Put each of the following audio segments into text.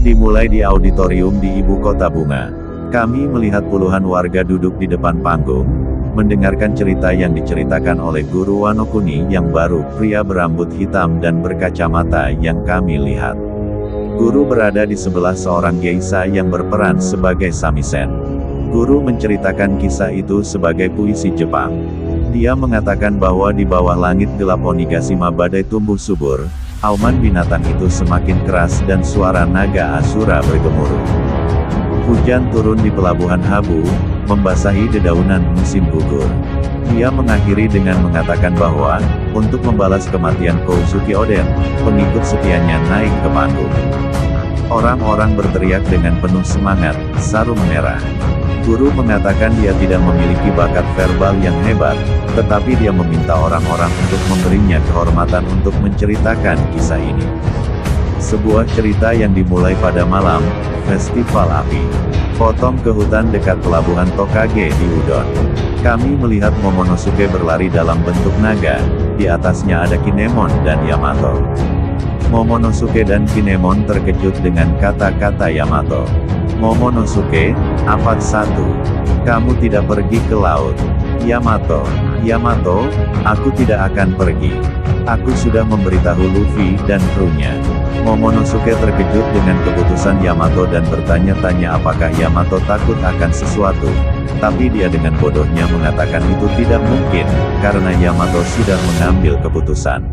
Dimulai di auditorium di ibu kota bunga. Kami melihat puluhan warga duduk di depan panggung, mendengarkan cerita yang diceritakan oleh guru Wano Kuni yang baru, pria berambut hitam dan berkacamata yang kami lihat. Guru berada di sebelah seorang geisha yang berperan sebagai samisen. Guru menceritakan kisah itu sebagai puisi Jepang. Dia mengatakan bahwa di bawah langit gelap Onigashima badai tumbuh subur, auman binatang itu semakin keras dan suara naga Asura bergemuruh. Hujan turun di pelabuhan Habu, membasahi dedaunan musim gugur. Dia mengakhiri dengan mengatakan bahwa, untuk membalas kematian Kozuki Oden, pengikut setianya naik ke panggung. Orang-orang berteriak dengan penuh semangat, sarung merah. Guru mengatakan dia tidak memiliki bakat verbal yang hebat, tetapi dia meminta orang-orang untuk memberinya kehormatan untuk menceritakan kisah ini. Sebuah cerita yang dimulai pada malam festival api. Potong ke hutan dekat pelabuhan Tokage di Udon. Kami melihat Momonosuke berlari dalam bentuk naga, di atasnya ada Kinemon dan Yamato. Momonosuke dan Kinemon terkejut dengan kata-kata Yamato. Momonosuke, apa satu? Kamu tidak pergi ke laut. Yamato, aku tidak akan pergi. Aku sudah memberitahu Luffy dan krunya. Momonosuke terkejut dengan keputusan Yamato dan bertanya-tanya apakah Yamato takut akan sesuatu. Tapi dia dengan bodohnya mengatakan itu tidak mungkin, karena Yamato sudah mengambil keputusan.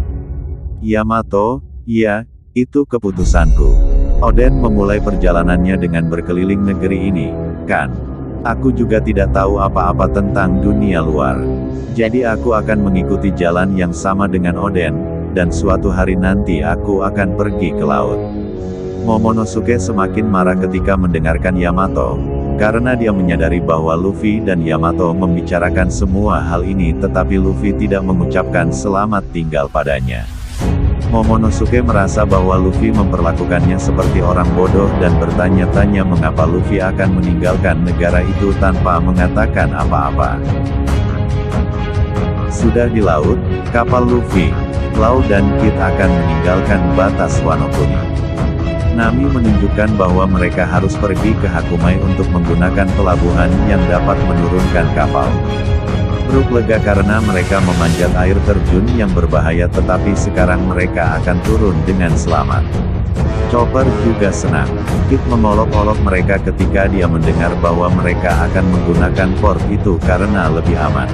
Yamato, iya, itu keputusanku. Oden memulai perjalanannya dengan berkeliling negeri ini, kan? Aku juga tidak tahu apa-apa tentang dunia luar. Jadi aku akan mengikuti jalan yang sama dengan Oden, dan suatu hari nanti aku akan pergi ke laut. Momonosuke semakin marah ketika mendengarkan Yamato, karena dia menyadari bahwa Luffy dan Yamato membicarakan semua hal ini tetapi Luffy tidak mengucapkan selamat tinggal padanya. Momonosuke merasa bahwa Luffy memperlakukannya seperti orang bodoh dan bertanya-tanya mengapa Luffy akan meninggalkan negara itu tanpa mengatakan apa-apa. Sudah di laut, kapal Luffy, Lau dan Kid akan meninggalkan batas Wano Kuni. Nami menunjukkan bahwa mereka harus pergi ke Hakumai untuk menggunakan pelabuhan yang dapat menurunkan kapal. Brook lega karena mereka memanjat air terjun yang berbahaya tetapi sekarang mereka akan turun dengan selamat. Chopper juga senang. Kid mengolok-olok mereka ketika dia mendengar bahwa mereka akan menggunakan port itu karena lebih aman.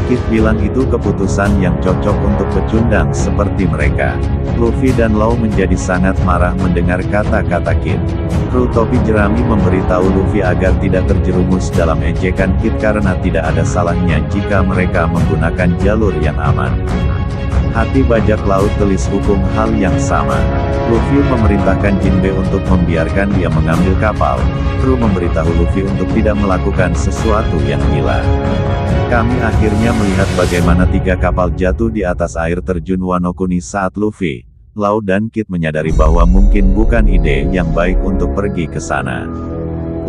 Kid bilang itu keputusan yang cocok untuk pecundang seperti mereka. Luffy dan Lau menjadi sangat marah mendengar kata-kata Kid. Kru topi jerami memberitahu Luffy agar tidak terjerumus dalam ejekan Kid karena tidak ada salahnya jika mereka menggunakan jalur yang aman. Hati bajak laut tulis hukum hal yang sama. Luffy memerintahkan Jinbe untuk membiarkan dia mengambil kapal. Kru memberitahu Luffy untuk tidak melakukan sesuatu yang gila. Kami akhirnya melihat bagaimana 3 kapal jatuh di atas air terjun Wano Kuni saat Luffy, Lau dan Kid menyadari bahwa mungkin bukan ide yang baik untuk pergi ke sana.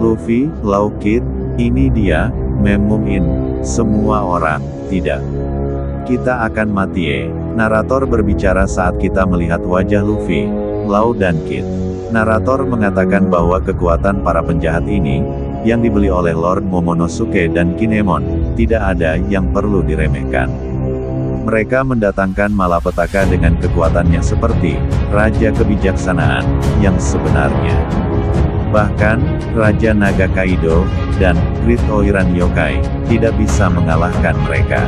Luffy, Lau, Kid, ini dia, Memumin, semua orang, tidak. Kita akan mati. Narator berbicara saat kita melihat wajah Luffy, Lau dan Kid. Narator mengatakan bahwa kekuatan para penjahat ini, yang dibeli oleh Lord Momonosuke dan Kinemon, tidak ada yang perlu diremehkan. Mereka mendatangkan malapetaka dengan kekuatannya seperti Raja Kebijaksanaan yang sebenarnya. Bahkan, Raja Naga Kaido dan Great Oiran Yokai tidak bisa mengalahkan mereka.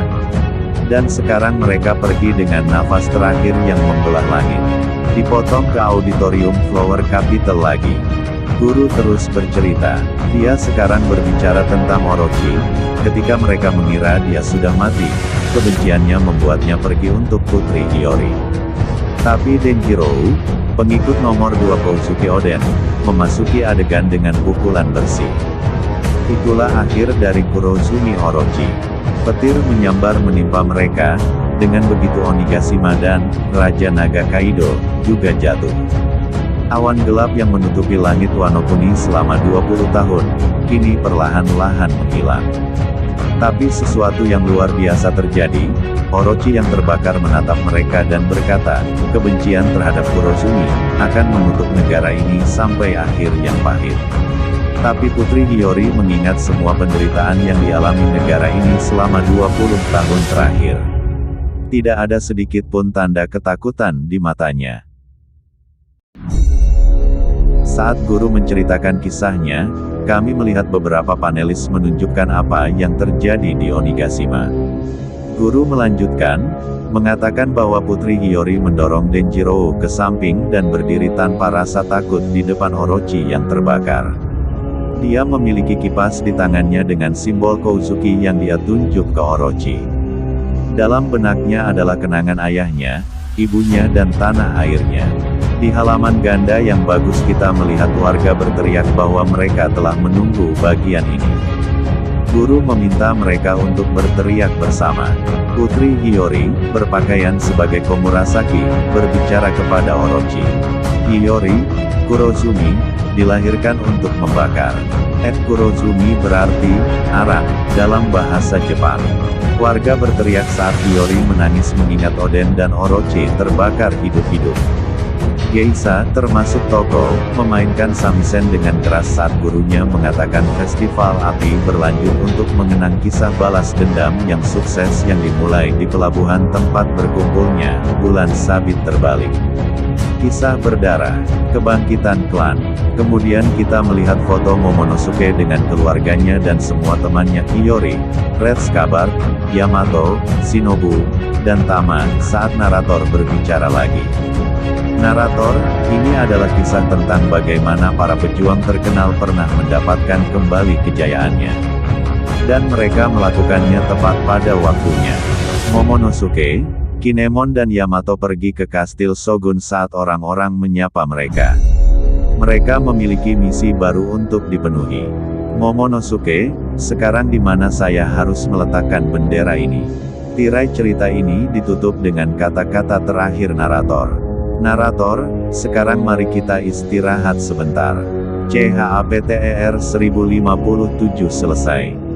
Dan sekarang mereka pergi dengan nafas terakhir yang membelah langit. Dipotong ke auditorium Flower Capital lagi. Guru terus bercerita. Dia sekarang berbicara tentang Orochi. Ketika mereka mengira dia sudah mati, kebenciannya membuatnya pergi untuk Putri Hiyori. Tapi Denjiro, pengikut nomor 2 Kozuki Oden, memasuki adegan dengan pukulan bersih. Itulah akhir dari Kurozumi Orochi. Petir menyambar menimpa mereka, dengan begitu Onigashima dan Raja Naga Kaido juga jatuh. Awan gelap yang menutupi langit Wano Kuni selama 20 tahun, kini perlahan-lahan menghilang. Tapi sesuatu yang luar biasa terjadi, Orochi yang terbakar menatap mereka dan berkata, kebencian terhadap Kurozumi akan mengutuk negara ini sampai akhir yang pahit. Tapi Putri Hiyori mengingat semua penderitaan yang dialami negara ini selama 20 tahun terakhir. Tidak ada sedikit pun tanda ketakutan di matanya. Saat guru menceritakan kisahnya, kami melihat beberapa panelis menunjukkan apa yang terjadi di Onigashima. Guru melanjutkan, mengatakan bahwa Putri Hiyori mendorong Denjiro ke samping dan berdiri tanpa rasa takut di depan Orochi yang terbakar. Dia memiliki kipas di tangannya dengan simbol Kozuki yang dia tunjuk ke Orochi. Dalam benaknya adalah kenangan ayahnya, ibunya dan tanah airnya. Di halaman ganda yang bagus kita melihat warga berteriak bahwa mereka telah menunggu bagian ini. Guru meminta mereka untuk berteriak bersama. Putri Hiyori, berpakaian sebagai Komurasaki, berbicara kepada Orochi. Hiyori, Kurozumi, dilahirkan untuk membakar. Kurozumi berarti, arang, dalam bahasa Jepang. Warga berteriak saat Hiyori menangis mengingat Oden dan Orochi terbakar hidup-hidup. Geisha, termasuk Toko, memainkan samisen dengan keras saat gurunya mengatakan festival api berlanjut untuk mengenang kisah balas dendam yang sukses yang dimulai di pelabuhan tempat berkumpulnya, bulan sabit terbalik. Kisah berdarah, kebangkitan klan. Kemudian kita melihat foto Momonosuke dengan keluarganya dan semua temannya Hiyori, Red Scabbard, Yamato, Shinobu, dan Tama, saat narator berbicara lagi. Narator, ini adalah kisah tentang bagaimana para pejuang terkenal pernah mendapatkan kembali kejayaannya. Dan mereka melakukannya tepat pada waktunya. Momonosuke, Kinemon dan Yamato pergi ke kastil Shogun saat orang-orang menyapa mereka. Mereka memiliki misi baru untuk dipenuhi. Momonosuke, sekarang di mana saya harus meletakkan bendera ini? Tirai cerita ini ditutup dengan kata-kata terakhir narator. Narator, sekarang mari kita istirahat sebentar. CHAPTER 1057 selesai.